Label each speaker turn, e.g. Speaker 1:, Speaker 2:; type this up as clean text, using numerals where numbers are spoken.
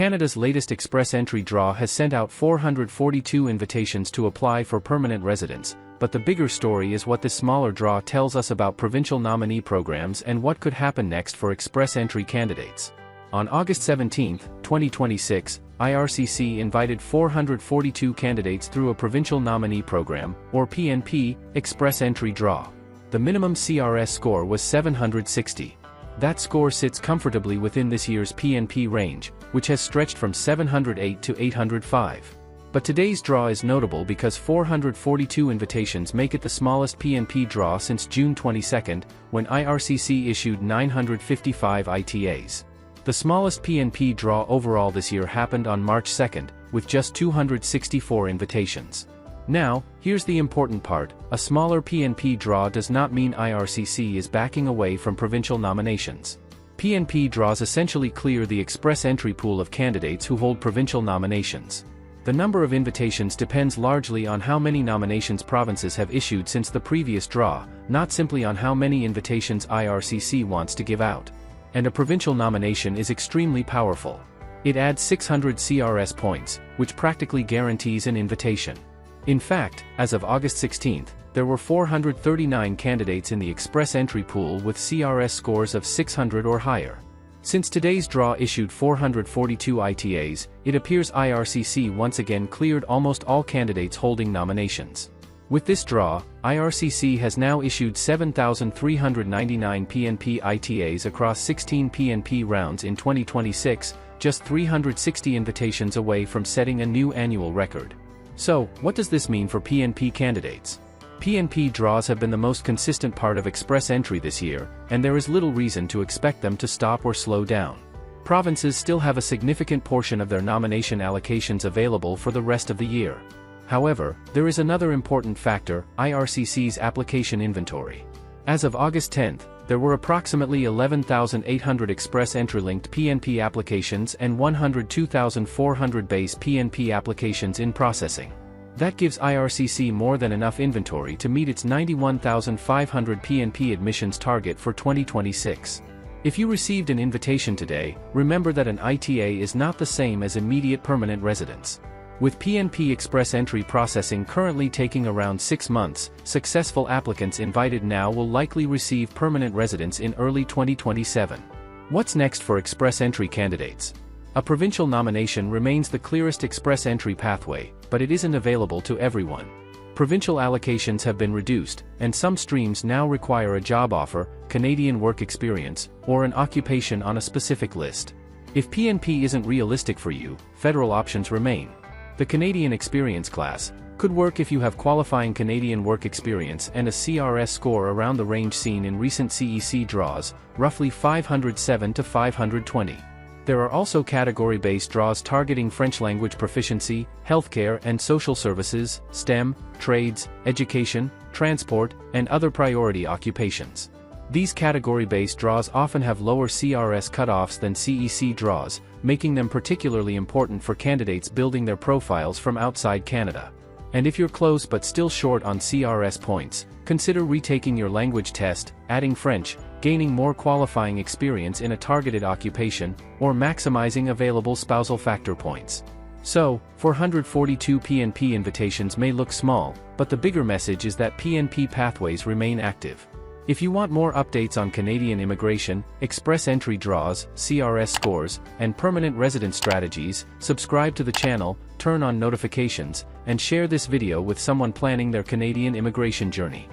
Speaker 1: Canada's latest express entry draw has sent out 442 invitations to apply for permanent residence, but the bigger story is what this smaller draw tells us about provincial nominee programs and what could happen next for express entry candidates. On August 17, 2026, IRCC invited 442 candidates through a provincial nominee program, or PNP, express entry draw. The minimum CRS score was 760. That score sits comfortably within this year's PNP range, which has stretched from 708 to 805. But today's draw is notable because 442 invitations make it the smallest PNP draw since June 22, when IRCC issued 955 ITAs. The smallest PNP draw overall this year happened on March 2, with just 264 invitations. Now, here's the important part: a smaller PNP draw does not mean IRCC is backing away from provincial nominations. PNP draws essentially clear the express entry pool of candidates who hold provincial nominations. The number of invitations depends largely on how many nominations provinces have issued since the previous draw, not simply on how many invitations IRCC wants to give out. And a provincial nomination is extremely powerful. It adds 600 CRS points, which practically guarantees an invitation. In fact, as of August 16, there were 439 candidates in the express entry pool with CRS scores of 600 or higher. Since today's draw issued 442 ITAs, it appears IRCC once again cleared almost all candidates holding nominations. With this draw, IRCC has now issued 7,399 PNP ITAs across 16 PNP rounds in 2026, just 360 invitations away from setting a new annual record. So, what does this mean for PNP candidates? PNP draws have been the most consistent part of express entry this year, and there is little reason to expect them to stop or slow down. Provinces still have a significant portion of their nomination allocations available for the rest of the year. However, there is another important factor: IRCC's application inventory. As of August 10, there were approximately 11,800 express entry-linked PNP applications and 102,400 base PNP applications in processing. That gives IRCC more than enough inventory to meet its 91,500 PNP admissions target for 2026. If you received an invitation today, remember that an ITA is not the same as immediate permanent residence. With PNP express entry processing currently taking around 6 months, successful applicants invited now will likely receive permanent residence in early 2027. What's next for express entry candidates? A provincial nomination remains the clearest express entry pathway, but it isn't available to everyone. Provincial allocations have been reduced, and some streams now require a job offer, Canadian work experience, or an occupation on a specific list. If PNP isn't realistic for you, federal options remain. The Canadian experience class could work if you have qualifying Canadian work experience and a CRS score around the range seen in recent CEC draws, roughly 507 to 520. There are also category-based draws targeting French language proficiency, healthcare and social services, STEM, trades, education, transport, and other priority occupations. These category-based draws often have lower CRS cutoffs than CEC draws, making them particularly important for candidates building their profiles from outside Canada. And if you're close but still short on CRS points, consider retaking your language test, adding French, gaining more qualifying experience in a targeted occupation, or maximizing available spousal factor points. So, 442 PNP invitations may look small, but the bigger message is that PNP pathways remain active. If you want more updates on Canadian immigration, express entry draws, CRS scores, and permanent residence strategies, subscribe to the channel, turn on notifications, and share this video with someone planning their Canadian immigration journey.